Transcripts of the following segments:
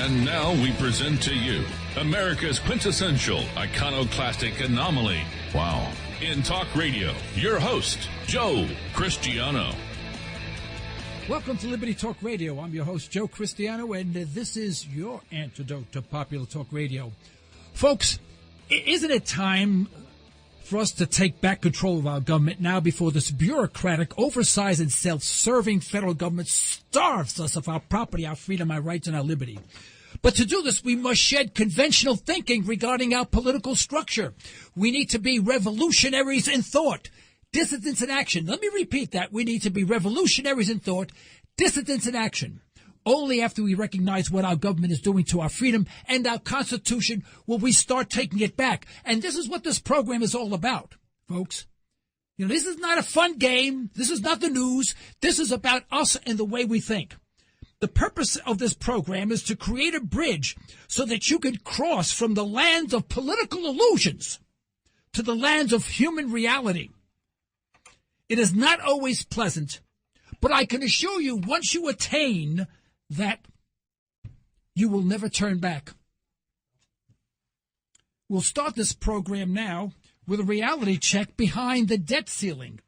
And now we present to you America's quintessential iconoclastic anomaly. Wow. In talk radio, your host, Joe Cristiano. Welcome to Liberty Talk Radio. I'm your host, Joe Cristiano, and this is your antidote to popular talk radio. Folks, isn't it time for us to take back control of our government now before this bureaucratic, oversized, and self-serving federal government starves us of our property, our freedom, our rights, and our liberty? But to do this, we must shed conventional thinking regarding our political structure. We need to be revolutionaries in thought, dissidents in action. Let me repeat that. We need to be revolutionaries in thought, dissidents in action. Only after we recognize what our government is doing to our freedom and our Constitution will we start taking it back. And this is what this program is all about, folks. You know, this is not a fun game. This is not the news. This is about us and the way we think. The purpose of this program is to create a bridge so that you can cross from the lands of political illusions to the lands of human reality. It is not always pleasant, but I can assure you once you attain that, you will never turn back. We'll start this program now with a reality check behind the debt ceiling.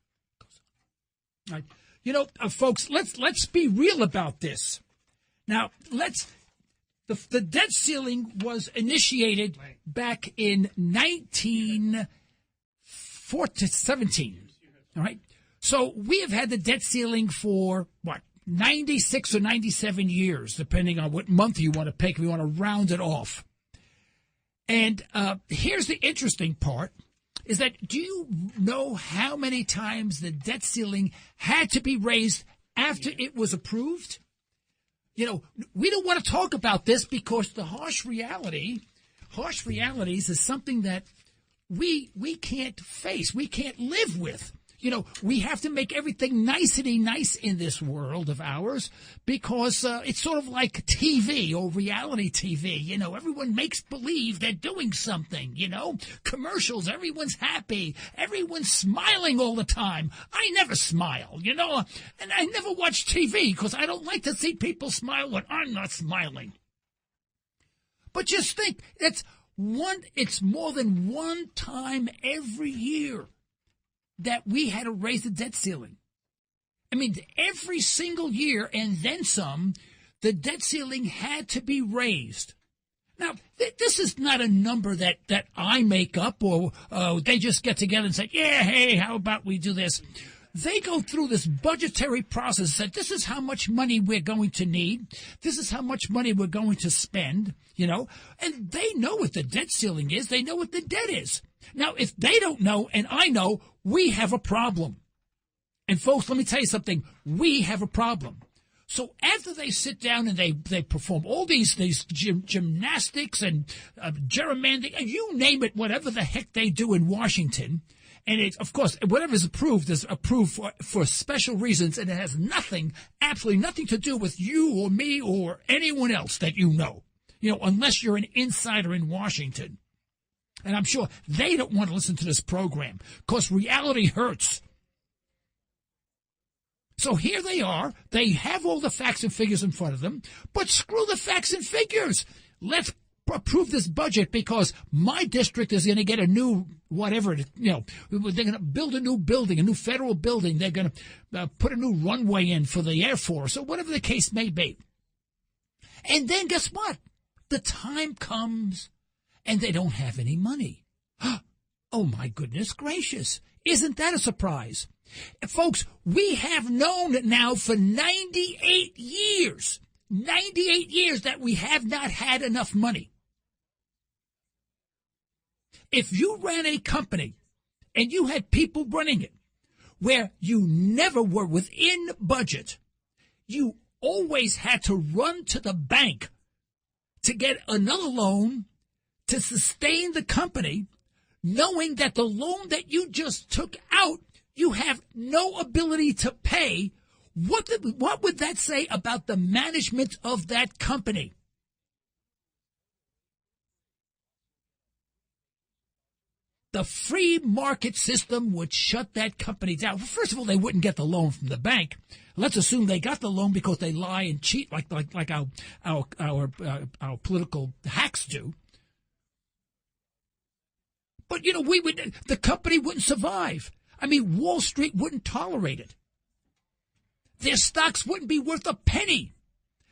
All right. You know, folks, let's be real about this. Now, the debt ceiling was initiated back in 1917. All right. So we have had the debt ceiling for, 96 or 97 years, depending on what month you want to pick. We want to round it off. And here's the interesting part, is that do you know how many times the debt ceiling had to be raised after it was approved? You know, we don't want to talk about this because the harsh realities is something that we can't face, we can't live with. You know, we have to make everything nicety nice in this world of ours because it's sort of like TV or reality TV. You know, everyone makes believe they're doing something, you know. Commercials, everyone's happy. Everyone's smiling all the time. I never smile, you know, and I never watch TV because I don't like to see people smile when I'm not smiling. But just think, it's more than one time every year that we had to raise the debt ceiling. I mean, every single year and then some, the debt ceiling had to be raised. Now, this is not a number that I make up or they just get together and say, yeah, hey, how about we do this? They go through this budgetary process that this is how much money we're going to need. This is how much money we're going to spend, you know, and they know what the debt ceiling is. They know what the debt is. Now, if they don't know and I know, we have a problem. And folks, let me tell you something. We have a problem. So after they sit down and they perform all these gymnastics and gerrymandering, and you name it, whatever the heck they do in Washington, and it, of course, whatever is approved for special reasons, and it has nothing, absolutely nothing to do with you or me or anyone else that you know, unless you're an insider in Washington. And I'm sure they don't want to listen to this program because reality hurts. So here they are. They have all the facts and figures in front of them, but screw the facts and figures. Let's approve this budget because my district is going to get a new whatever, they're going to build a new building, a new federal building. They're going to put a new runway in for the Air Force or whatever the case may be. And then guess what? The time comes and they don't have any money. Oh, my goodness gracious. Isn't that a surprise? Folks, we have known now for 98 years that we have not had enough money. If you ran a company and you had people running it where you never were within budget, you always had to run to the bank to get another loan to sustain the company, knowing that the loan that you just took out, you have no ability to pay. What would that say about the management of that company? the free market system would shut that company down. Well, first of all, they wouldn't get the loan from the bank. Let's assume they got the loan because they lie and cheat like our political hacks do. But, the company wouldn't survive. I mean, Wall Street wouldn't tolerate it. Their stocks wouldn't be worth a penny.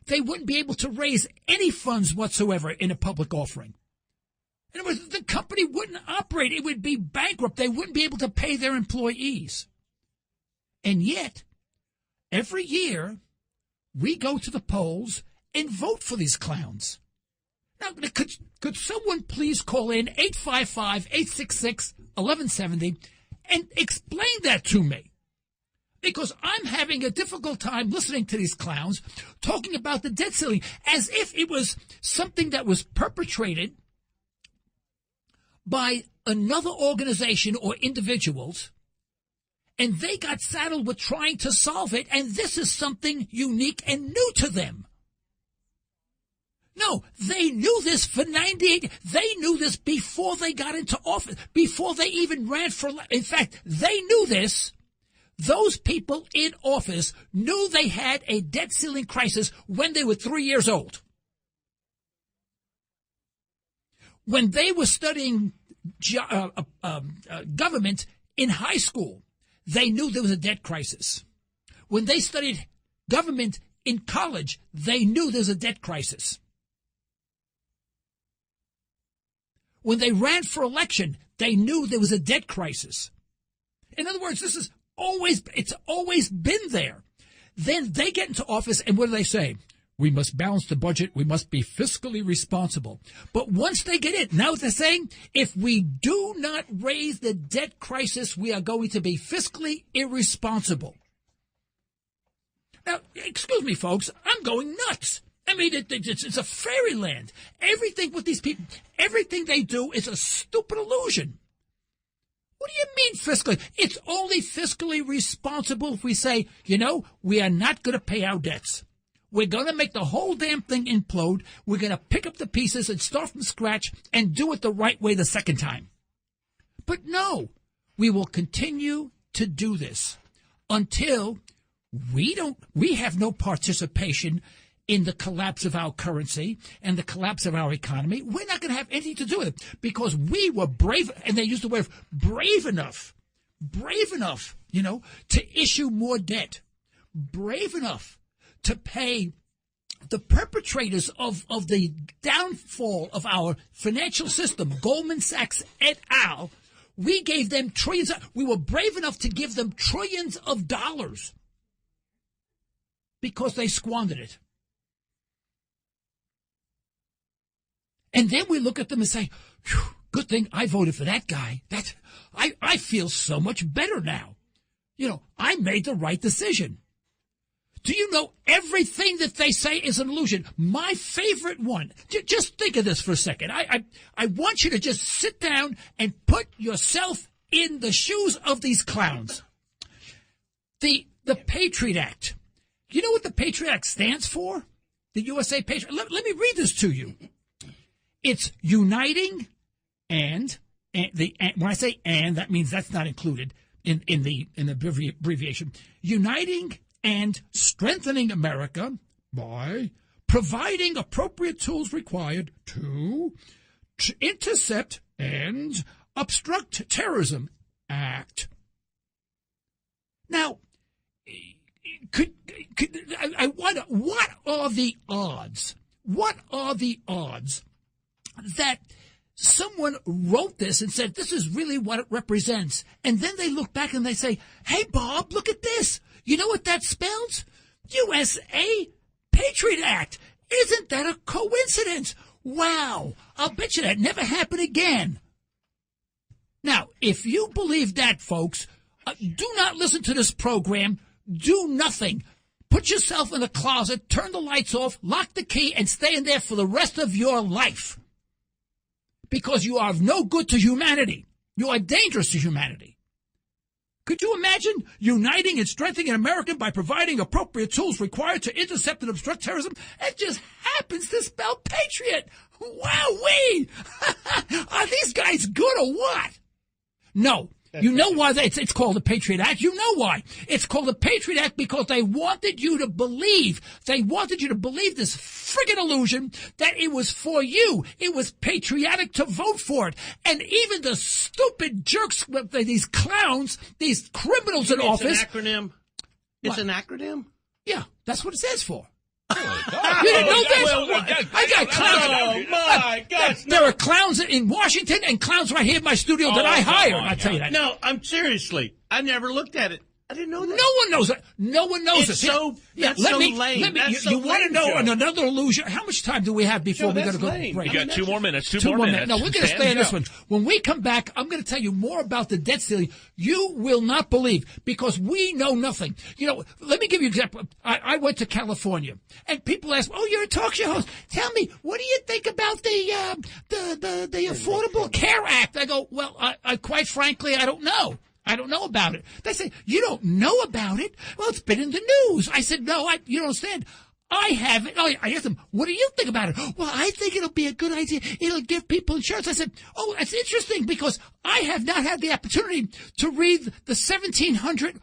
They wouldn't be able to raise any funds whatsoever in a public offering. In other words, the company wouldn't operate. It would be bankrupt. They wouldn't be able to pay their employees. And yet, every year, we go to the polls and vote for these clowns. Now, could someone please call in 855-866-1170 and explain that to me? Because I'm having a difficult time listening to these clowns talking about the debt ceiling as if it was something that was perpetrated by another organization or individuals, and they got saddled with trying to solve it, and this is something unique and new to them. No, they knew this for 98. They knew this before they got into office, before they even ran for. In fact, they knew this. Those people in office knew they had a debt ceiling crisis when they were 3 years old. When they were studying government in high school, they knew there was a debt crisis. When they studied government in college, they knew there was a debt crisis. When they ran for election, they knew there was a debt crisis. In other words, it's always been there. Then they get into office, and what do they say? We must balance the budget. We must be fiscally responsible. But once they get in, now they're saying, if we do not raise the debt crisis, we are going to be fiscally irresponsible. Now, excuse me, folks, I'm going nuts. I mean, it's a fairyland. Everything with these people, everything they do is a stupid illusion. What do you mean fiscally? It's only fiscally responsible if we say, we are not going to pay our debts. We're going to make the whole damn thing implode. We're going to pick up the pieces and start from scratch and do it the right way the second time. But no, we will continue to do this until we have no participation in the collapse of our currency and the collapse of our economy. We're not going to have anything to do with it because we were brave, and they used the word brave enough, to issue more debt, brave enough to pay the perpetrators of the downfall of our financial system, Goldman Sachs et al. We gave them trillions. We were brave enough to give them trillions of dollars because they squandered it. And then we look at them and say, good thing I voted for that guy. I feel so much better now. I made the right decision. Do you know everything that they say is an illusion? My favorite one, just think of this for a second. I want you to just sit down and put yourself in the shoes of these clowns. The Patriot Act. You know what the Patriot Act stands for? The USA Patriot. Let me read this to you. It's uniting and when I say and, that means that's not included in the abbreviation. Uniting and strengthening America by providing appropriate tools required to intercept and obstruct terrorism act. Now, what are the odds? What are the odds that someone wrote this and said, this is really what it represents? And then they look back and they say, hey, Bob, look at this. You know what that spells? USA Patriot Act. Isn't that a coincidence? Wow. I'll bet you that never happened again. Now, if you believe that, folks, do not listen to this program. Do nothing. Put yourself in a closet, turn the lights off, lock the key, and stay in there for the rest of your life. Because you are of no good to humanity. You are dangerous to humanity. Could you imagine uniting and strengthening America by providing appropriate tools required to intercept and obstruct terrorism? It just happens to spell patriot. Wowee! Are these guys good or what? No. You know why it's called the Patriot Act? You know why. It's called the Patriot Act because they wanted you to believe this friggin' illusion that it was for you. It was patriotic to vote for it. And even the stupid jerks, these clowns, these criminals in office. It's an acronym. It's an acronym? Yeah, that's what it stands for. You didn't know that? I got clowns. Oh, my gosh. There are clowns in Washington and clowns right here in my studio that I hire. I'll tell you that. No, I'm seriously. I never looked at it. I didn't know that. No one knows it. No one knows it's it. That's so lame. You want to know another illusion? How much time do we have before we're going to go lame. break? You got 2 more minutes. Two more minutes. No, we're going to stay on this one. When we come back, I'm going to tell you more about the debt ceiling. You will not believe because we know nothing. Let me give you an example. I went to California and people ask, "Oh, you're a talk show host. Tell me, what do you think about the Affordable Care Act?" I go, "Well, I quite frankly, I don't know. I don't know about it." They say, "You don't know about it? Well, it's been in the news." I said, "No, you don't understand. I haven't." I asked them, "What do you think about it?" "Well, I think it'll be a good idea. It'll give people insurance." I said, "Oh, that's interesting because I have not had the opportunity to read the 1,700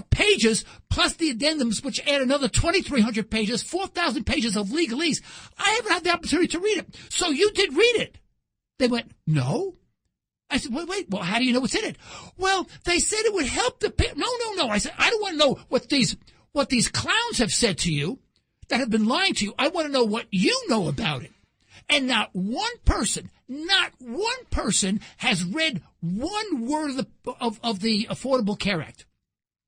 pages plus the addendums, which add another 2,300 pages, 4,000 pages of legalese. I haven't had the opportunity to read it. So you did read it." They went, "No." I said, wait, well, how do you know what's in it? "Well, they said it would help the people." No. I said, I don't want to know what these clowns have said to you that have been lying to you. I want to know what you know about it. And not one person has read one word of the Affordable Care Act.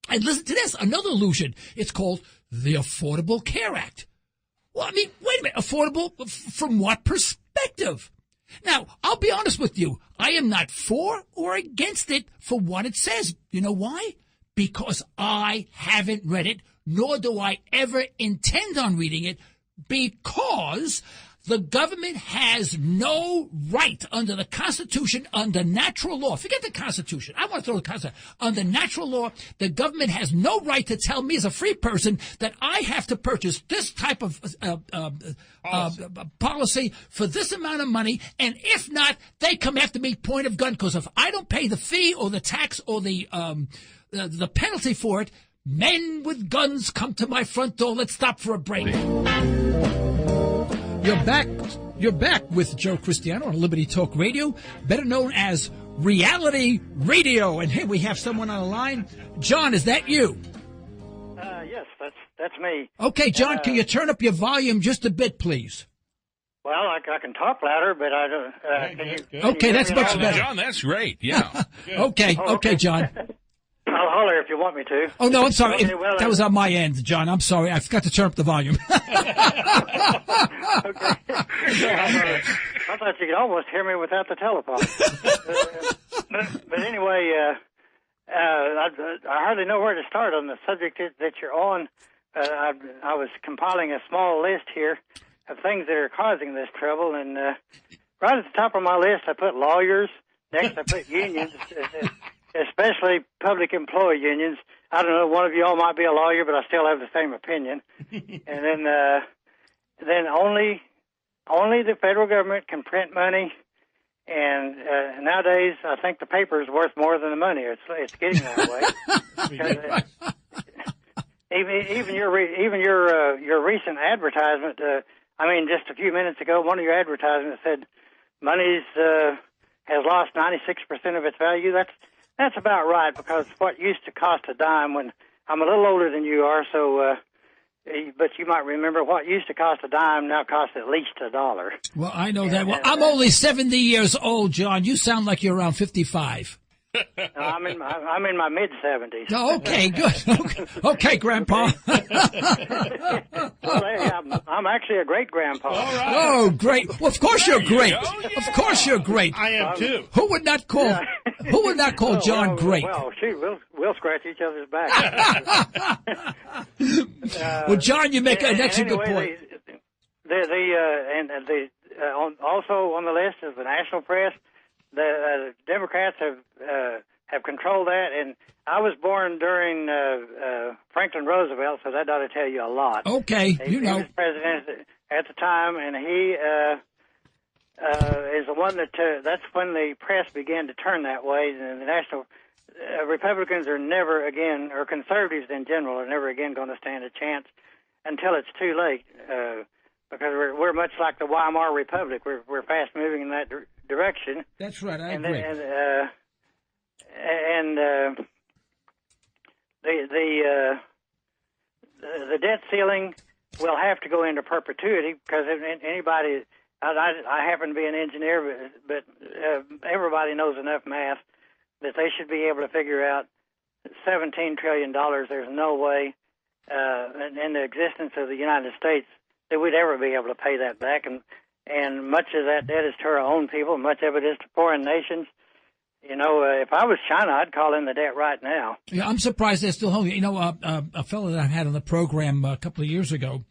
And listen to this, another illusion. It's called the Affordable Care Act. Well, I mean, wait a minute, affordable from what perspective? Now, I'll be honest with you. I am not for or against it for what it says. You know why? Because I haven't read it, nor do I ever intend on reading it, because the government has no right under the Constitution, under natural law. Forget the Constitution. I want to throw the Constitution. Under natural law, the government has no right to tell me as a free person that I have to purchase this type of policy for this amount of money, and if not, they come after me, point of gun, because if I don't pay the fee or the tax or the penalty for it, men with guns come to my front door. Let's stop for a break. You're back with Joe Cristiano on Liberty Talk Radio, better known as Reality Radio. And here we have someone on the line. John, is that you? Yes, that's me. Okay, John, can you turn up your volume just a bit, please? Well, I can talk louder, but I don't. Okay, that's much better. John, that's great. Yeah. Okay, John. I'll holler if you want me to. Oh, no, I'm sorry. Okay, well, that was on my end, John. I'm sorry. I forgot to turn up the volume. Okay. I thought you could almost hear me without the telephone. But anyway, I hardly know where to start on the subject that you're on. I was compiling a small list here of things that are causing this trouble, and right at the top of my list, I put lawyers. Next, I put unions. Especially public employee unions. I don't know, one of you all might be a lawyer, but I still have the same opinion. And then only the federal government can print money. And nowadays, I think the paper is worth more than the money. It's getting that way. Even your recent advertisement. Just a few minutes ago, one of your advertisements said money's has lost 96% of its value. That's about right, because what used to cost a dime, when I'm a little older than you are, so but you might remember what used to cost a dime now costs at least $1. Well, I know that. Well, I'm only 70 years old, John. You sound like you're around 55. No, I'm in my mid-70s. Oh, okay, good. Okay, Grandpa. Well, I'm actually a great-grandpa. All right. Oh, great. Well, of course you're great. Yeah. Of course you're great. I am too. Who would not call John great? Well, shoot, we'll scratch each other's back. Well, John, you make an excellent good point. Also on the list is the national press. The Democrats have controlled that, and I was born during Franklin Roosevelt, so that ought to tell you a lot. Okay, He was president at the time, and is the one that that's when the press began to turn that way, and the national Republicans are never again, or conservatives in general, are never again going to stand a chance until it's too late, because we're much like the Weimar Republic. We're fast moving in that direction. That's right. I and agree. The debt ceiling will have to go into perpetuity, because anybody. I happen to be an engineer, but everybody knows enough math that they should be able to figure out $17 trillion. There's no way in the existence of the United States that we'd ever be able to pay that back. And much of that debt is to our own people. Much of it is to foreign nations. You know, if I was China, I'd call in the debt right now. Yeah, I'm surprised they're still holding it. You know, a fellow that I had on the program a couple of years ago,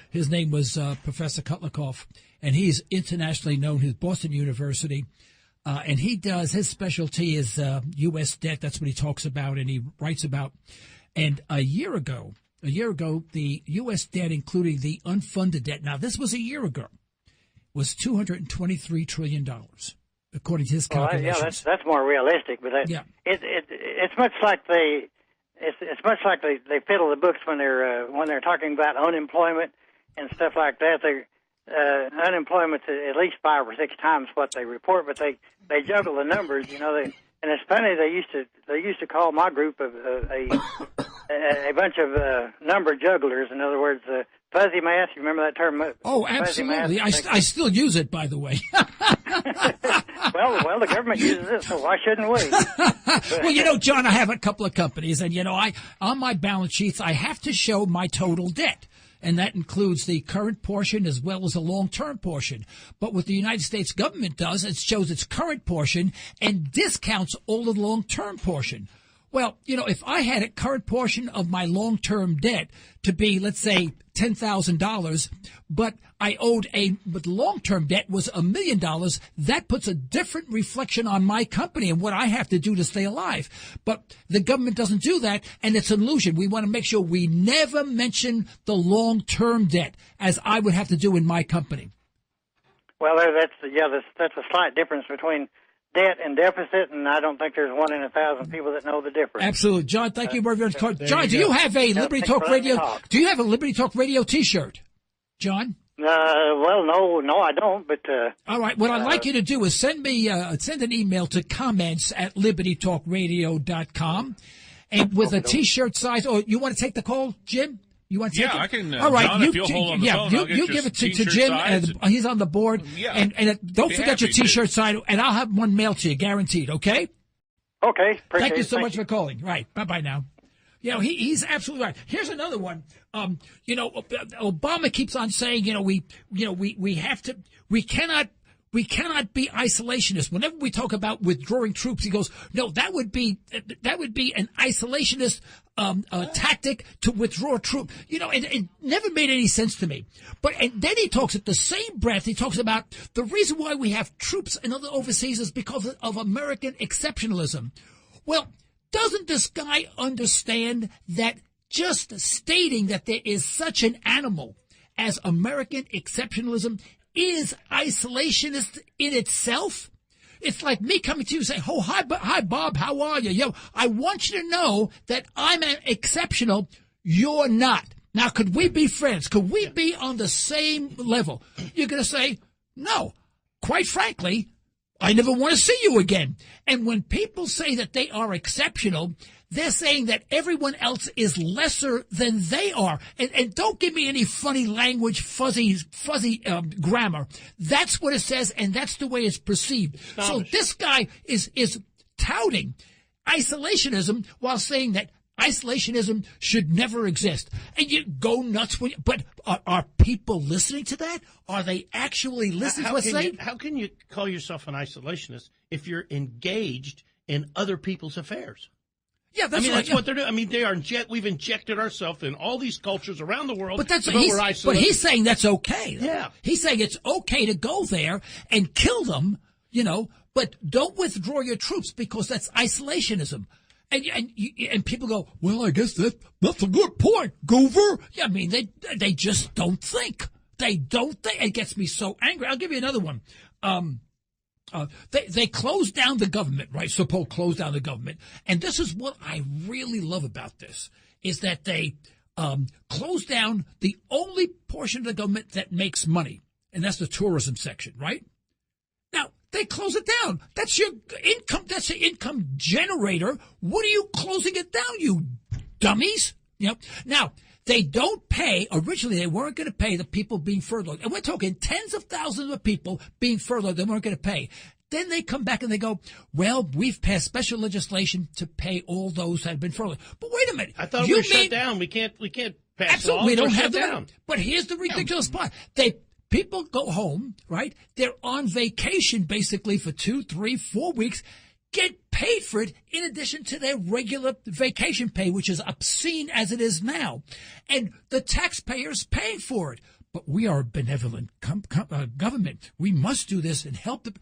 his name was Professor Kutlikoff, and he's internationally known. He's Boston University, and he does, his specialty is U.S. debt. That's what he talks about and he writes about. And a year ago, the U.S. debt, including the unfunded debt, now this was a year ago, was $223 trillion, according to his calculations. Yeah, that's more realistic. But it's much like they fiddle the books when they're talking about unemployment and stuff like that. Unemployment's at least 5 or 6 times what they report, but they juggle the numbers. You know, and it's funny, they used to call my group a bunch of number jugglers. In other words, fuzzy math. You remember that term? Oh, absolutely. I still use it, by the way. Well, the government uses it, so why shouldn't we? Well, you know, John, I have a couple of companies, and you know, on my balance sheets, I have to show my total debt. And that includes the current portion as well as a long-term portion. But what the United States government does, it shows its current portion and discounts all the long-term portion. Well, you know, if I had a current portion of my long-term debt to be, let's say, $10,000, but but the long-term debt was $1 million, that puts a different reflection on my company and what I have to do to stay alive. But the government doesn't do that, and it's an illusion. We want to make sure we never mention the long-term debt, as I would have to do in my company. Well, that's a slight difference between debt and deficit, and I don't think there's 1 in 1,000 people that know the difference. Absolutely. John, thank you very much. John, do you have a Liberty Talk Radio? Do you have a Liberty Talk Radio T-shirt, John? Well, no, I don't. But all right, what I'd like you to do is send an email to comments@libertytalkradio.com, and with a T-shirt size. Oh, you want to take the call, Jim? You want to take it? I can. All right, John, if you'll hold on the phone, you give it to Jim, and he's on the board. Yeah, and don't forget your T-shirt size, and I'll have one mailed to you, guaranteed. Okay? Okay. Thank you so much for calling. Right. Bye now. You know, he's absolutely right. Here's another one. You know, Obama keeps on saying, we cannot be isolationist. Whenever we talk about withdrawing troops, he goes, no, that would be an isolationist tactic to withdraw troops. You know, and it never made any sense to me. And then he talks at the same breath, he talks about the reason why we have troops in other overseas is because of American exceptionalism. Well, doesn't this guy understand that just stating that there is such an animal as American exceptionalism is isolationist in itself? It's like me coming to you and saying, oh, hi, Bob, how are you? Yo, I want you to know that I'm exceptional. You're not. Now, could we be friends? Could we be on the same level? You're going to say, no, quite frankly, I never want to see you again. And when people say that they are exceptional, they're saying that everyone else is lesser than they are. And don't give me any funny language, fuzzy grammar. That's what it says, and that's the way it's perceived. So this guy is touting isolationism while saying that isolationism should never exist. And you go nuts when but are people listening to that? Are they actually listening to what's saying? How can you call yourself an isolationist if you're engaged in other people's affairs? Yeah, that's that's what they're doing. I mean, we've injected ourselves in all these cultures around the world. But we're isolated. But he's saying that's okay. Yeah. He's saying it's okay to go there and kill them, but don't withdraw your troops because that's isolationism. And people go, well, I guess that's a good point, Goover. Yeah, I mean, they just don't think. They don't. It gets me so angry. I'll give you another one. They closed down the government, right? Suppose close down the government. And this is what I really love about this, is that they closed down the only portion of the government that makes money, and that's the tourism section, right? Now, they close it down. That's your income. That's the income generator. What are you closing it down, you dummies? Now, they don't pay. Originally, they weren't going to pay the people being furloughed. And we're talking tens of thousands of people being furloughed. They weren't going to pay. Then they come back and they go, well, we've passed special legislation to pay all those that have been furloughed. But wait a minute. I thought we were shut down. We can't pass absolutely, laws. we don't We're have shut the down. But here's the ridiculous part. People go home, right? They're on vacation basically for 2, 3, 4 weeks, get paid for it in addition to their regular vacation pay, which is obscene as it is now. And the taxpayers paying for it. But we are a benevolent government. We must do this and help the.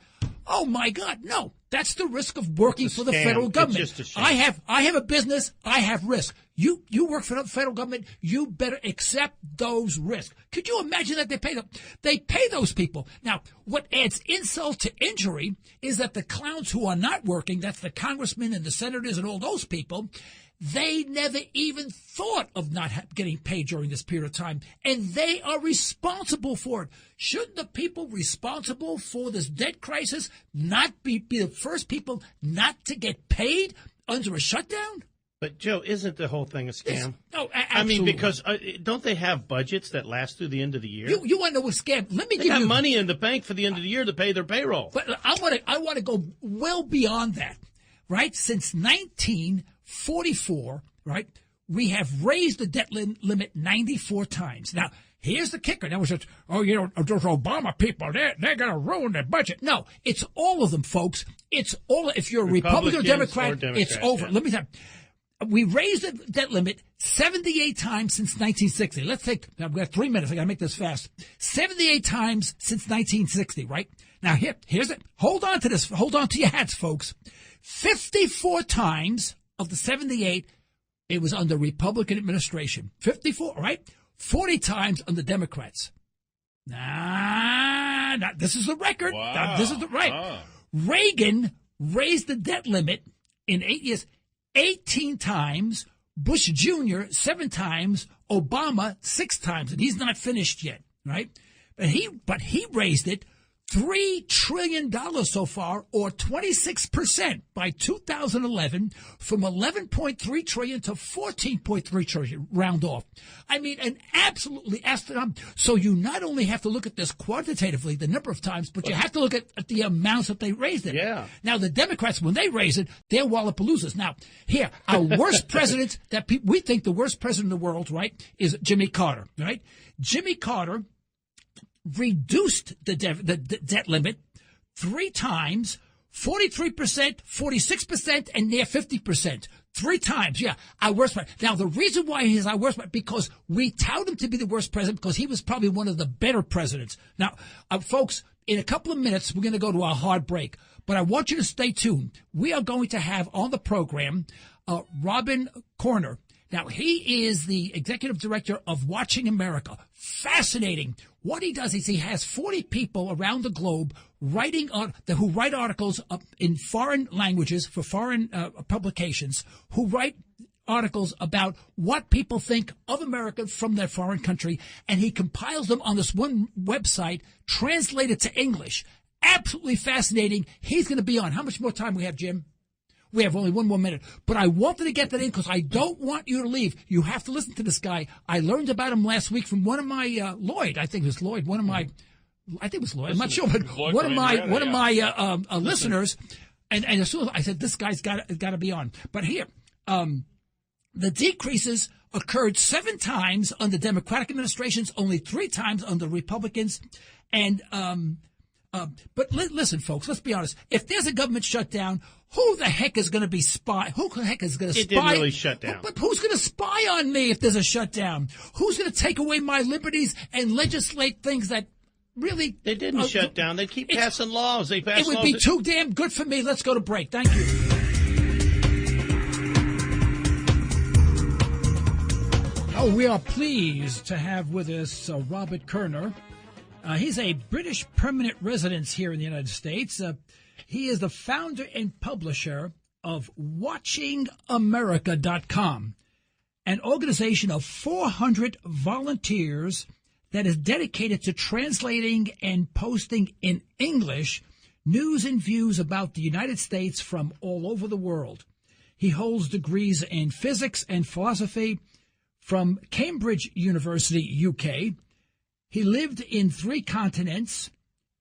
Oh my God, no! That's the risk of working for the federal government. It's just a shame. I have a business. I have risk. You work for the federal government. You better accept those risks. Could you imagine that they pay them? They pay those people. Now, what adds insult to injury is that the clowns who are not working, that's the congressmen and the senators and all those people, they never even thought of not getting paid during this period of time, and they are responsible for it. Shouldn't the people responsible for this debt crisis not be the first people not to get paid under a shutdown? But, Joe, isn't the whole thing a scam? No, absolutely. I mean, because don't they have budgets that last through the end of the year? You want to know what scam? Let me They give got you money in the bank for the end of the year to pay their payroll. But I want to go well beyond that, right? Since 1944, right, we have raised the debt limit 94 times. Now, here's the kicker. That was just, those Obama people, they're going to ruin their budget. No, it's all of them, folks. It's all. If you're a Republican or Democrat, it's over. Yeah. Let me tell you. We raised the debt limit 78 times since 1960. Let's take, I've got 3 minutes. I got to make this fast. 78 times since 1960, right? Now, here's it. Hold on to this. Hold on to your hats, folks. 54 times of the 78, it was under Republican administration. 54, right? 40 times under Democrats. This is the record. Wow. This is the right. Ah. Reagan raised the debt limit in 8 years 18 times, Bush Jr. 7 times, Obama 6 times, and he's not finished yet, right? But he raised it $3 trillion so far, or 26% by 2011, from 11.3 trillion to 14.3 trillion, round off. I mean, an absolutely astronomical. So you not only have to look at this quantitatively, the number of times, but you have to look at the amounts that they raised it. Yeah. Now, the Democrats, when they raise it, they're Wallapaloozas. Now, here, our worst president, we think the worst president in the world, right, is Jimmy Carter, right? Jimmy Carter reduced the debt limit 3 times, 43%, 46%, and near 50%. 3 times, yeah, our worst president. Now, the reason why he's our worst president, because we tout him to be the worst president because he was probably one of the better presidents. Now, folks, in a couple of minutes, we're going to go to our hard break, but I want you to stay tuned. We are going to have on the program Robert Koerner. Now, he is the executive director of Watching America. Fascinating. What he does is he has 40 people around the globe who write articles in foreign languages for foreign publications, who write articles about what people think of America from their foreign country, and he compiles them on this one website, translated to English. Absolutely fascinating. He's going to be on. How much more time we have, Jim? We have only 1 more minute, but I wanted to get that in because I don't want you to leave. You have to listen to this guy. I learned about him last week from one of my Lloyd. I think it was Lloyd. I think it was Lloyd. I'm not sure, but one of my listeners. And as soon as I said, this guy's got to be on. But here, the decreases occurred 7 times under Democratic administrations, only 3 times under Republicans, and. But listen, folks, let's be honest. If there's a government shutdown, who the heck is going to be spy? Who the heck is going to spy? It didn't really shut down. But who's going to spy on me if there's a shutdown? Who's going to take away my liberties and legislate things that really... They didn't shut down. They keep passing laws. They pass laws. It would be too damn good for me. Let's go to break. Thank you. Well, we are pleased to have with us Robert Koerner. He's a British permanent resident here in the United States. He is the founder and publisher of WatchingAmerica.com, an organization of 400 volunteers that is dedicated to translating and posting in English news and views about the United States from all over the world. He holds degrees in physics and philosophy from Cambridge University, UK. He lived in 3 continents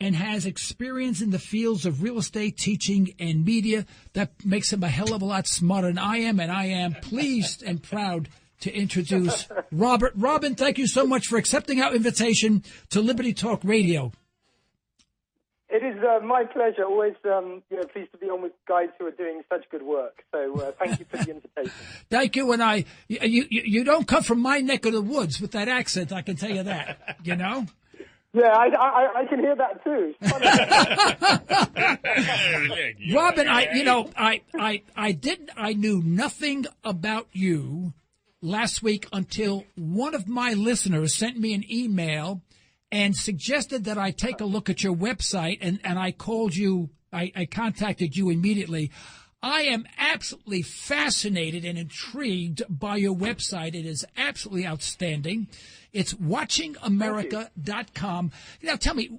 and has experience in the fields of real estate, teaching, and media. That makes him a hell of a lot smarter than I am, and I am pleased and proud to introduce Robert. Robin, thank you so much for accepting our invitation to Liberty Talk Radio. It is my pleasure. Always pleased to be on with guys who are doing such good work. So thank you for the invitation. Thank you. And you don't come from my neck of the woods with that accent, I can tell you that, you know? Yeah, I can hear that too. Robin, I knew nothing about you last week until one of my listeners sent me an email and suggested that I take a look at your website, and I called you, I contacted you immediately. I am absolutely fascinated and intrigued by your website. It is absolutely outstanding. It's WatchingAmerica.com. Now, tell me,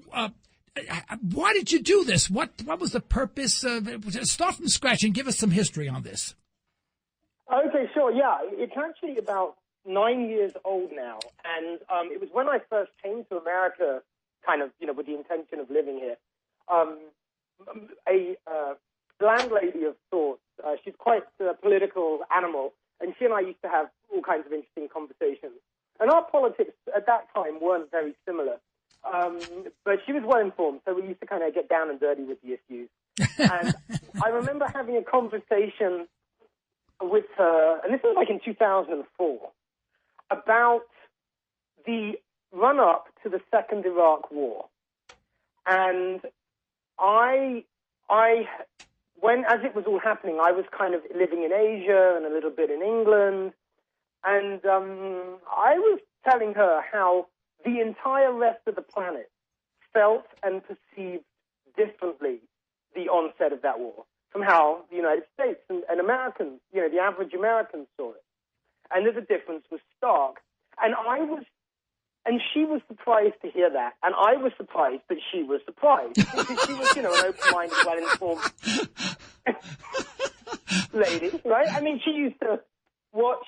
why did you do this? What was the purpose? Start from scratch and give us some history on this. Okay, sure. Yeah, it's actually about 9 years old now, and it was when I first came to America, kind of, with the intention of living here. A landlady of sorts, she's quite a political animal, and she and I used to have all kinds of interesting conversations. And our politics at that time weren't very similar, but she was well informed, so we used to kind of get down and dirty with the issues. And I remember having a conversation with her, and this was like in 2004, about the run-up to the Second Iraq War. And as it was all happening, I was kind of living in Asia and a little bit in England, and I was telling her how the entire rest of the planet felt and perceived differently the onset of that war from how the United States and Americans, the average American saw it. And that the difference was stark. And she was surprised to hear that. And I was surprised that she was surprised. Because she was, an open-minded, well-informed lady, right? I mean, she used to watch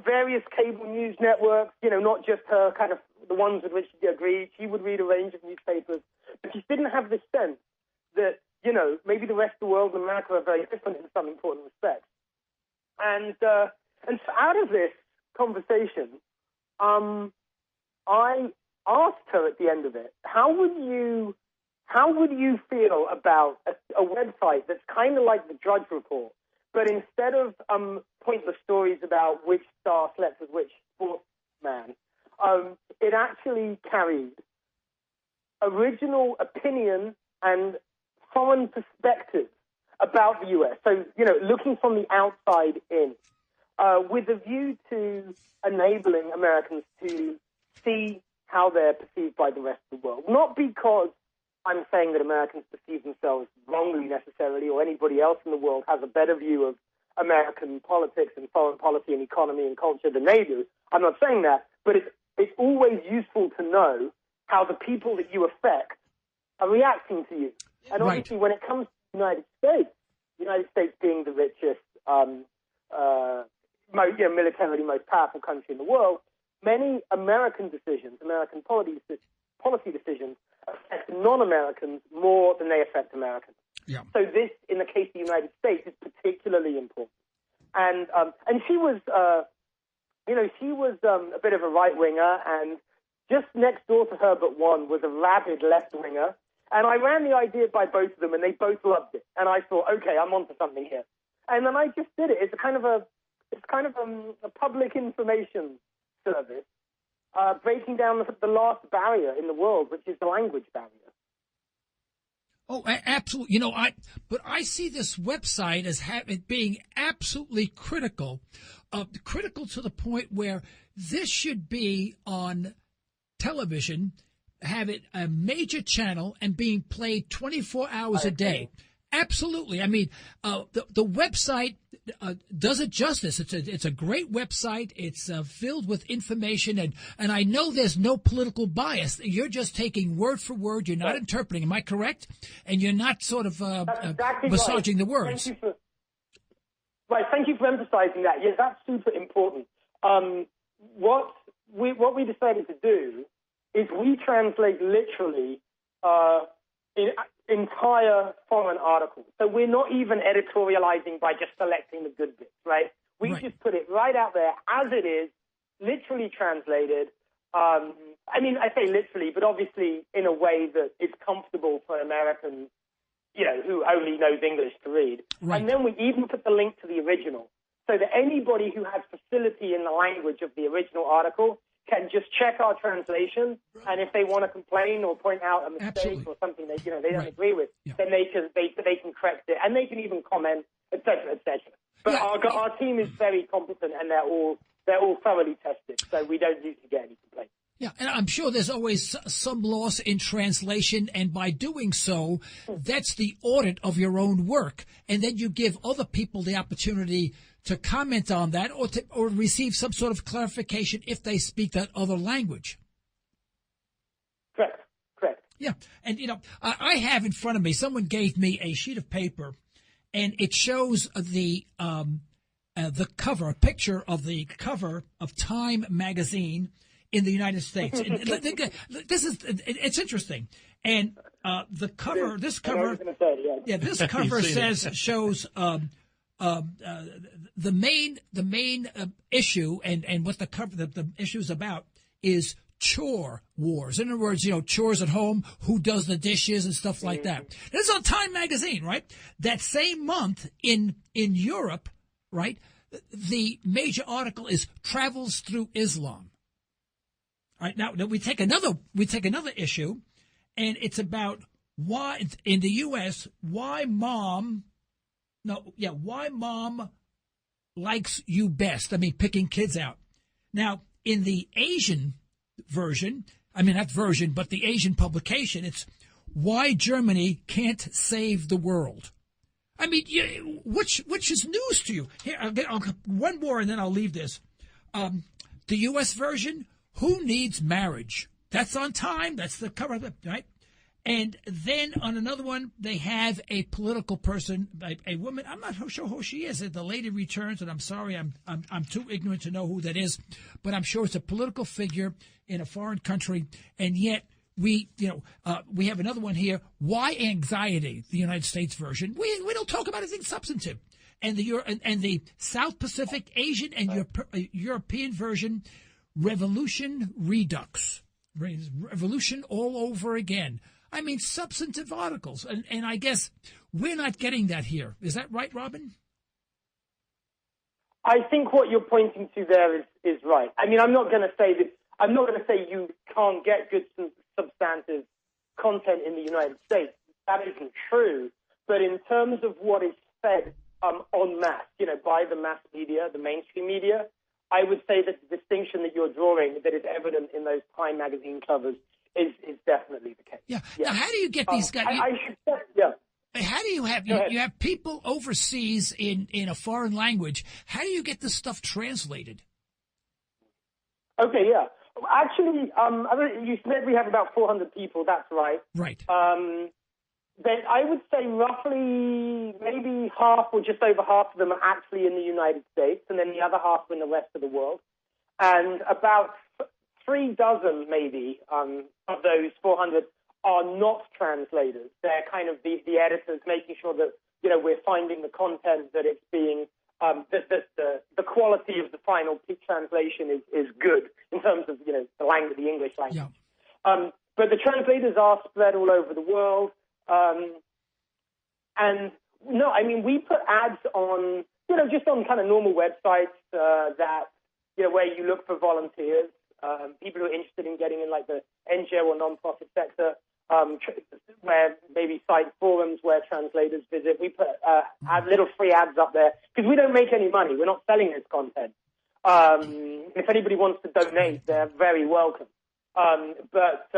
various cable news networks, not just her kind of the ones with which she agreed. She would read a range of newspapers. But she didn't have this sense that, maybe the rest of the world and America are very different in some important respects. And so out of this conversation, I asked her at the end of it, how would you feel about a website that's kind of like the Drudge Report, but instead of pointless stories about which star slept with which sportsman, it actually carried original opinion and foreign perspective about the U.S. So, looking from the outside in, with a view to enabling Americans to see how they're perceived by the rest of the world. Not because I'm saying that Americans perceive themselves wrongly necessarily, or anybody else in the world has a better view of American politics and foreign policy and economy and culture than they do. I'm not saying that, but it's always useful to know how the people that you affect are reacting to you. And obviously, when it comes to the United States being the richest, militarily most powerful country in the world, many American decisions, American policy decisions, affect non-Americans more than they affect Americans. Yeah. So this, in the case of the United States, is particularly important. And she was, a bit of a right-winger, and just next door to her but one was a rabid left-winger. And I ran the idea by both of them, and they both loved it. And I thought, okay, I'm onto something here. And then I just did it. It's kind of a public information service, breaking down the last barrier in the world, which is the language barrier. Oh, absolutely. But I see this website as it being absolutely critical to the point where this should be on television, have it a major channel and being played 24 hours a day. Absolutely. I mean, the website does it justice. It's a great website. It's filled with information, and I know there's no political bias. You're just taking word for word. You're not interpreting. Am I correct? And you're not sort of exactly massaging the words. Thank you for emphasizing that. Yes, that's super important. What we decided to do is we translate literally entire foreign articles. So we're not even editorializing by just selecting the good bits, right? We just put it right out there as it is, literally translated. I say literally, but obviously in a way that is comfortable for Americans, who only knows English to read. Right. And then we even put the link to the original so that anybody who has facility in the language of the original article can just check our translation, and if they want to complain or point out a mistake or something they don't agree with, then they can correct it, and they can even comment, etc., etc. But our team is very competent, and they're all thoroughly tested, so we don't usually get any complaints. Yeah, and I'm sure there's always some loss in translation, and by doing so, that's the audit of your own work, and then you give other people the opportunity to comment on that or receive some sort of clarification if they speak that other language. Correct. Yeah, and I have in front of me, someone gave me a sheet of paper, and it shows the cover, a picture of the cover of Time magazine in the United States. It's interesting, and this cover shows the main issue and what the issue is about is chore wars. In other words, chores at home, who does the dishes and stuff like that. This is on Time magazine, right? That same month in Europe, right? The major article is travels through Islam. All right, now we take another issue, and it's about why in the U.S. why mom likes you best. I mean, picking kids out. Now, in the Asian version, but the Asian publication, it's why Germany can't save the world. I mean, which is news to you? Here, I'll one more, and then I'll leave this. The U.S. version, who needs marriage? That's on Time. That's the cover of it, right? And then on another one, they have a political person, a woman. I'm not sure who she is. The lady returns, and I'm sorry, I'm too ignorant to know who that is, but I'm sure it's a political figure in a foreign country. And yet we have another one here. Why anxiety? The United States version. We don't talk about anything substantive. And the South Pacific, Asian, and European version, revolution redux, revolution all over again. I mean, substantive articles, and I guess we're not getting that here. Is that right, Robin? I think what you're pointing to there is right. I mean, I'm not going to say you can't get good substantive content in the United States. That isn't true. But in terms of what is fed en masse, by the mass media, the mainstream media, I would say that the distinction that you're drawing that is evident in those Time magazine covers is definitely the case. Yeah. Now, how do you get these guys? How do you have you have people overseas in a foreign language? How do you get this stuff translated? Okay, yeah. Actually, you said we have about 400 people. That's right. Right. Then I would say maybe half or just over half of them are actually in the United States, and then the other half are in the rest of the world. And about 36 maybe of those 400 are not translators. They're kind of the editors, making sure that we're finding the content, that it's being that the quality of the final translation is good in terms of the language, the English language. Yeah. But the translators are spread all over the world. And no, I mean, we put ads on, just on kind of normal websites that, where you look for volunteers, people who are interested in getting in like the NGO or nonprofit sector. where maybe site forums where translators visit. We put add little free ads up there because we don't make any money. We're not selling this content. If anybody wants to donate, they're very welcome. But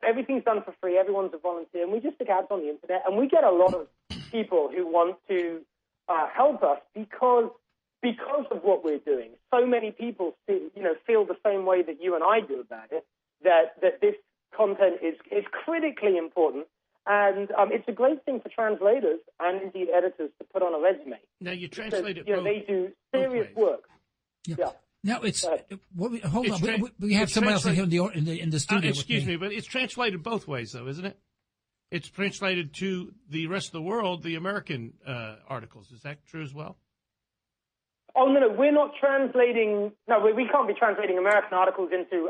everything's done for free. Everyone's a volunteer, and we just stick ads on the internet. And we get a lot of people who want to help us because of what we're doing. So many people feel the same way that you and I do about it, that this content is critically important. And it's a great thing for translators and indeed editors to put on a resume. Now, you translate it they do serious work. Yeah. Now it's hold on. We have someone else here in the studio. Excuse me, but it's translated both ways, though, isn't it? It's translated to the rest of the world, the American articles. Is that true as well? Oh no, we're not translating. No, we can't be translating American articles into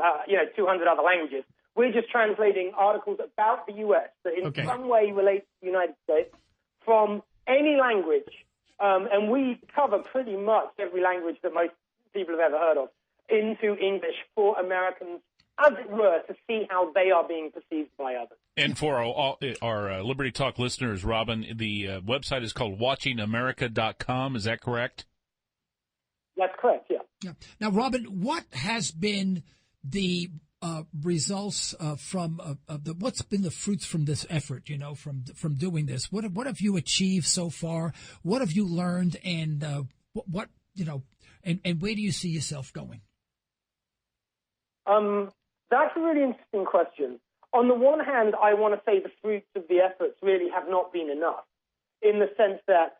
200 other languages. We're just translating articles about the U.S. that in some way relate to the United States from any language, and we cover pretty much every language that most people have ever heard of, into English for Americans, as it were, to see how they are being perceived by others. And for our Liberty Talk listeners, Robin, the website is called watchingamerica.com. Is that correct? That's correct, yeah. Now, Robin, what has been the results what's been the fruits from this effort, from doing this? What have you achieved so far? What have you learned, and and where do you see yourself going? That's a really interesting question. On the one hand, I want to say the fruits of the efforts really have not been enough, in the sense that,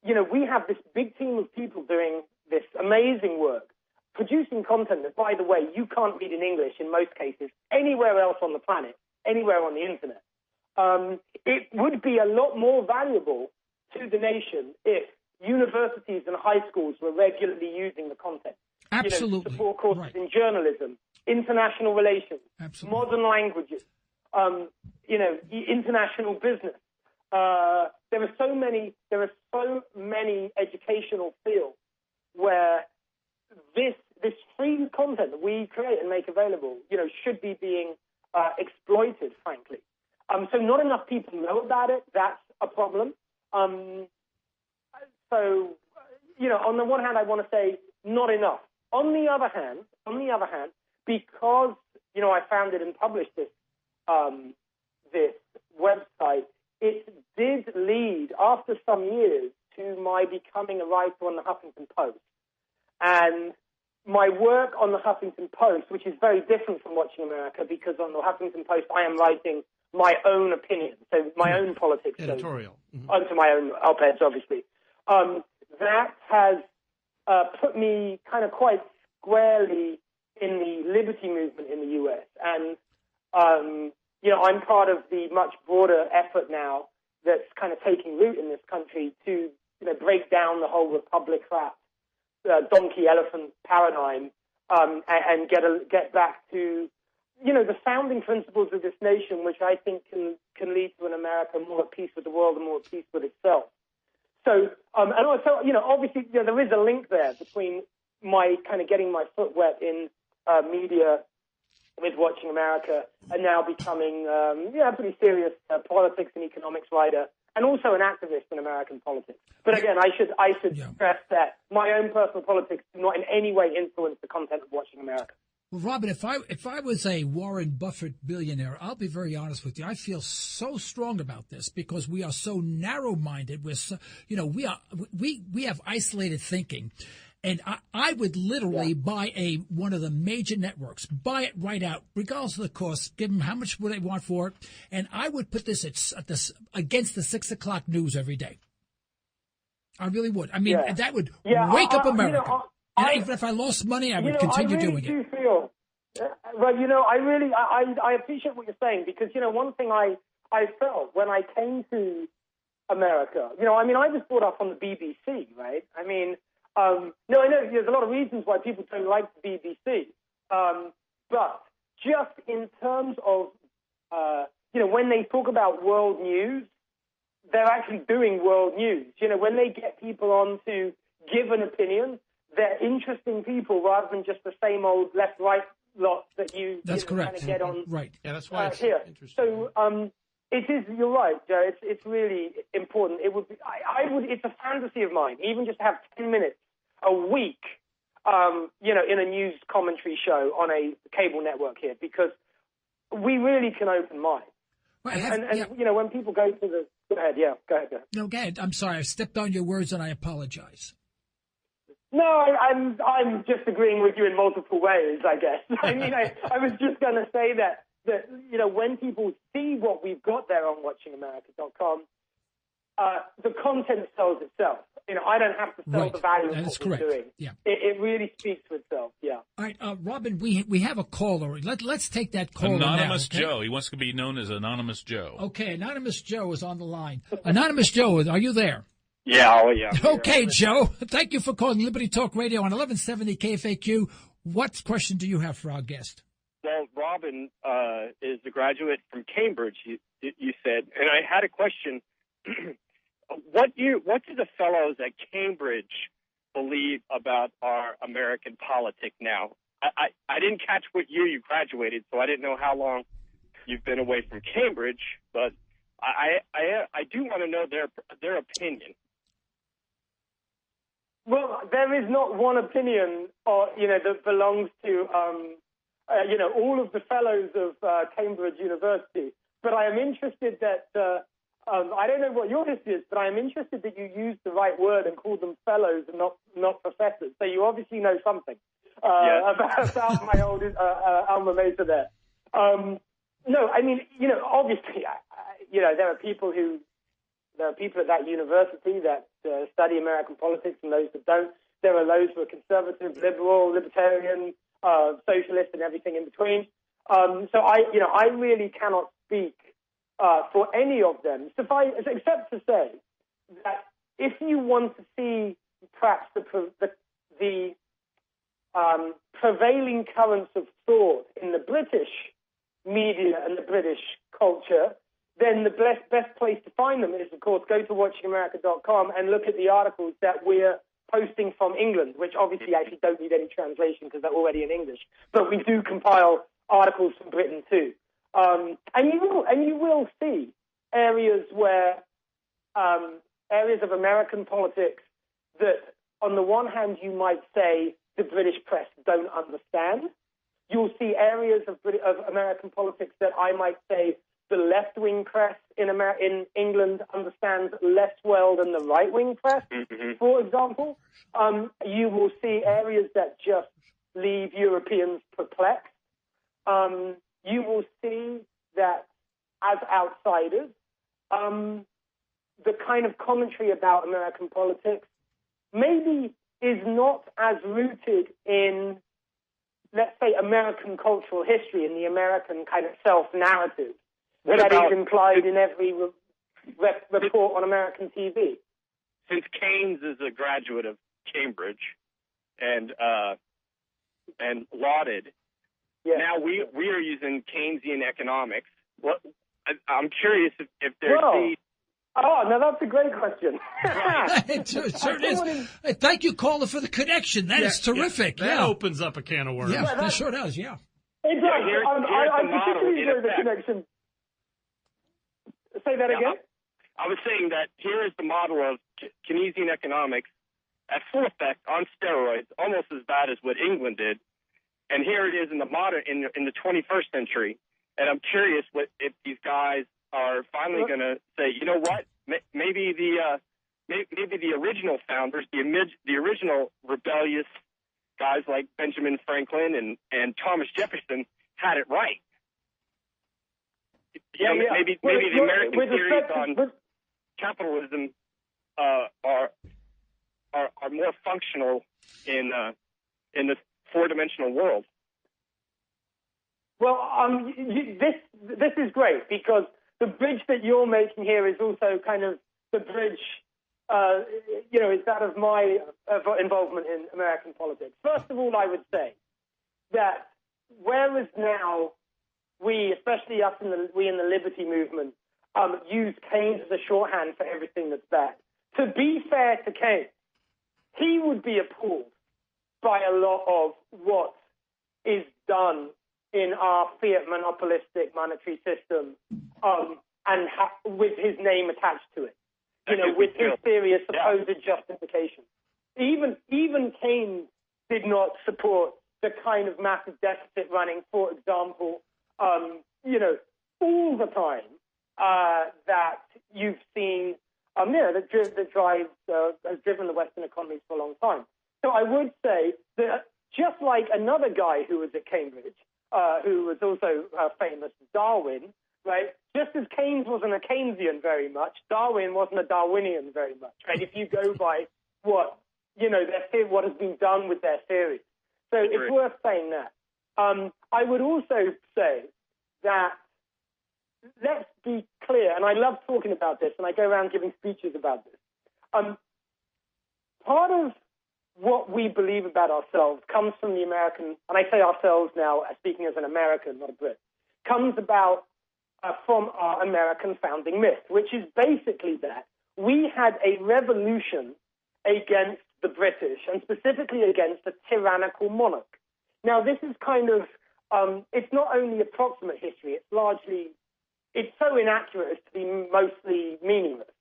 we have this big team of people doing this amazing work, producing content that, by the way, you can't read in English in most cases anywhere else on the planet, anywhere on the internet. It would be a lot more valuable to the nation if universities and high schools were regularly using the content. Absolutely. Support courses in journalism, international relations, modern languages, international business. There are so many educational fields where this free content that we create and make available, should be being exploited, frankly. So not enough people know about it. That's a problem. So, on the one hand, I want to say not enough. On the other hand, because, I founded and published this website, it did lead, after some years, to my becoming a writer on the Huffington Post. And my work on the Huffington Post, which is very different from Watching America, because on the Huffington Post I am writing my own opinion, so my own politics. Editorial. Onto my own op-eds, obviously. That has put me kind of quite squarely in the liberty movement in the U.S. And, I'm part of the much broader effort now that's kind of taking root in this country to, break down the whole republicrat donkey-elephant paradigm and get back to, the founding principles of this nation, which I think can lead to an America more at peace with the world and more at peace with itself. So, and also, obviously, there is a link there between my kind of getting my foot wet in media with Watching America and now becoming, a pretty serious politics and economics writer, and also an activist in American politics. But again, I should stress that my own personal politics do not in any way influence the content of Watching America. Well, Robin, if I was a Warren Buffett billionaire, I'll be very honest with you. I feel so strong about this because we are so narrow-minded. We're so, we have isolated thinking. And I would literally buy one of the major networks, buy it right out, regardless of the cost, give them how much would they want for it, and I would put this against the 6 o'clock news every day. I really would. I mean, that would wake up America. Even if I lost money, I would continue doing it. I really do feel, I appreciate what you're saying because, one thing I felt when I came to America, I was brought up on the BBC, right? I know there's a lot of reasons why people don't like the BBC, but just in terms of, when they talk about world news, they're actually doing world news. When they get people on to give an opinion, they're interesting people rather than just the same old left-right lot that you correct. kind of get on. Right. Yeah, that's why it's here. interesting. So It is. You're right, Joe. It's really important. It would be. I would. It's a fantasy of mine, even just to have 10 minutes a week, in a news commentary show on a cable network here, because we really can open minds. Right, when people go to the... Go ahead. No, go ahead. I'm sorry. I stepped on your words, and I apologize. No, I'm just agreeing with you in multiple ways, I guess. I mean, I was just going to say that when people see what we've got there on WatchingAmerica.com, the content sells itself. I don't have to sell the value of what we're doing. Yeah. It really speaks for itself, yeah. All right, Robin, we have a caller. Let's take that caller Anonymous now, okay? Joe. He wants to be known as Anonymous Joe. Okay, Anonymous Joe is on the line. Anonymous Joe, are you there? Yeah, yeah. Okay, Joe. Thank you for calling Liberty Talk Radio on 1170 KFAQ. What question do you have for our guest? Well, Robin is a graduate from Cambridge, you said, and I had a question. What do the fellows at Cambridge believe about our American politics now? I didn't catch what year you graduated, so I didn't know how long you've been away from Cambridge, but I do want to know their opinion. Well, there is not one opinion, that belongs to, all of the fellows of Cambridge University. But I am interested that, I don't know what your history is, but I am interested that you used the right word and called them fellows and not professors. So you obviously know something about my old alma mater there. No, I mean, obviously, there are people at that university that study American politics and those that don't. There are those who are conservative, liberal, libertarian, socialist, and everything in between. So I really cannot speak for any of them, except to say that if you want to see perhaps the prevailing currents of thought in the British media and the British culture, then the best place to find them is, of course, go to WatchingAmerica.com and look at the articles that we're posting from England, which obviously actually don't need any translation because they're already in English. But we do compile articles from Britain too. And you will see areas where areas of American politics that, on the one hand, you might say the British press don't understand. You'll see areas of American politics that I might say the left-wing press in England understands less well than the right-wing press, for example. You will see areas that just leave Europeans perplexed. You will see that, as outsiders, the kind of commentary about American politics maybe is not as rooted in, let's say, American cultural history and the American kind of self-narrative that is implied in every report on American TV. Since Keynes is a graduate of Cambridge and lauded, now we are using Keynesian economics. I'm curious if there's now that's a great question. It certainly is. Thank you, caller, for the connection. That is terrific. That opens up a can of worms. Yeah, that sure does, yeah. It does. I particularly enjoy the connection. Say that again? I was saying that here is the model of Keynesian economics at full effect on steroids, almost as bad as what England did. And here it is in the in the 21st century. And I'm curious if these guys are finally going to say, you know what, maybe the original founders, the original rebellious guys like Benjamin Franklin and Thomas Jefferson had it right. Maybe the American theories on capitalism are more functional in the four-dimensional world. Well, this is great because the bridge that you're making here is also kind of the bridge, is that of my involvement in American politics. First of all, I would say that whereas now we, especially us in the liberty movement, use Keynes as a shorthand for everything that's bad. To be fair to Keynes, he would be appalled by a lot of what is done in our fiat monopolistic monetary system and with his name attached to it. With his theory of supposed justification. Even Keynes did not support the kind of massive deficit running, for example, all the time that you've seen, that has driven the Western economies for a long time. So I would say that just like another guy who was at Cambridge, who was also famous, Darwin, right? Just as Keynes wasn't a Keynesian very much, Darwin wasn't a Darwinian very much, right? If you go by what has been done with their theories. So it's worth saying that. I would also say that, let's be clear, and I love talking about this, and I go around giving speeches about this. Part of what we believe about ourselves comes from the American, and I say ourselves now, speaking as an American, not a Brit, comes about from our American founding myth, which is basically that we had a revolution against the British, and specifically against a tyrannical monarch. Now, this is kind of, it's not only approximate history, it's so inaccurate as to be mostly meaningless.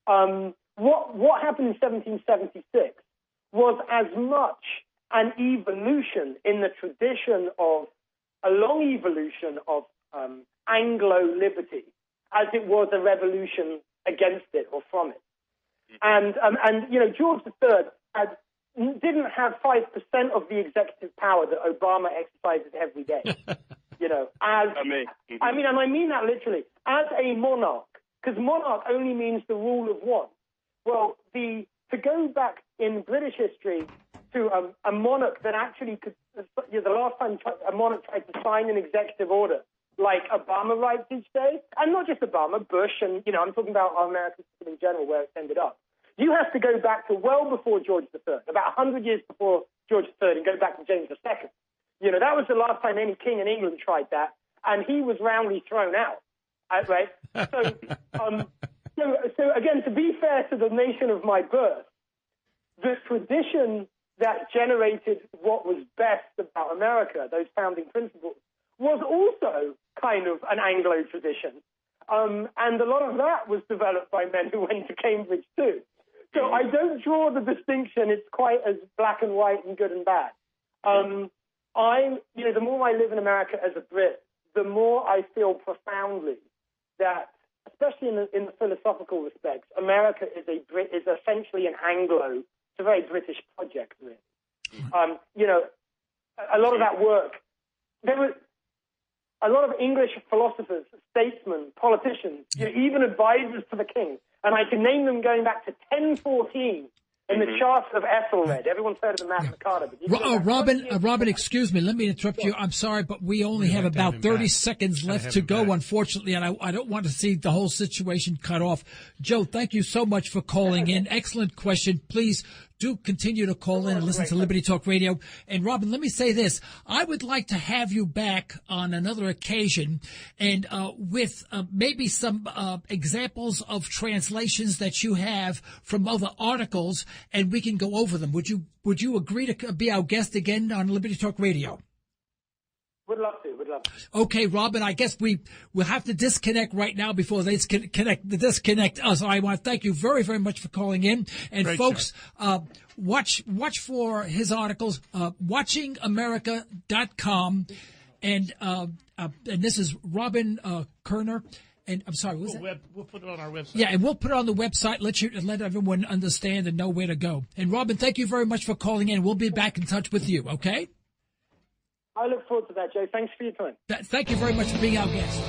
What happened in 1776 was as much an evolution in the tradition of, a long evolution of Anglo-liberty, as it was a revolution against it or from it. And George III didn't have 5% of the executive power that Obama exercises every day. I mean that literally. As a monarch, because monarch only means the rule of one. Well, to go back in British history to a monarch that actually could, the last time a monarch tried to sign an executive order, like Obama writes each day, and not just Obama, Bush, and, I'm talking about our American system in general, where it's ended up. You have to go back to well before George III, about 100 years before George III, and go back to James II. That was the last time any king in England tried that, and he was roundly thrown out, right? So again, to be fair to the nation of my birth, the tradition that generated what was best about America, those founding principles, was also kind of an Anglo tradition. And a lot of that was developed by men who went to Cambridge too. So I don't draw the distinction. It's quite as black and white and good and bad. The more I live in America as a Brit, the more I feel profoundly that, especially in the philosophical respects, America is essentially an Anglo, it's a very British project, really. A lot of that work, there were a lot of English philosophers, statesmen, politicians, even advisors to the king, and I can name them going back to 1014 in the Charter of Ethelred. Everyone's heard of the Magna Carta. But Robin, excuse me. Let me interrupt you. I'm sorry, but we only have about 30 seconds left to go, unfortunately, and I don't want to see the whole situation cut off. Joe, thank you so much for calling in. Excellent question. Please do continue to call in and listen to Liberty Talk Radio. And Robin, let me say this. I would like to have you back on another occasion and with maybe some examples of translations that you have from other articles, and we can go over them. Would you agree to be our guest again on Liberty Talk Radio? Would love to. Okay, Robin, I guess we'll have to disconnect right now before they disconnect us. I want to thank you very, very much for calling in. And great, folks, watch for his articles, watchingamerica.com. And this is Robert Koerner. And I'm sorry, what was that? We'll put it on our website. Yeah, and we'll put it on the website, let everyone understand and know where to go. And Robin, thank you very much for calling in. We'll be back in touch with you, okay? I look forward to that, Joe. Thanks for your time. Thank you very much for being our guest.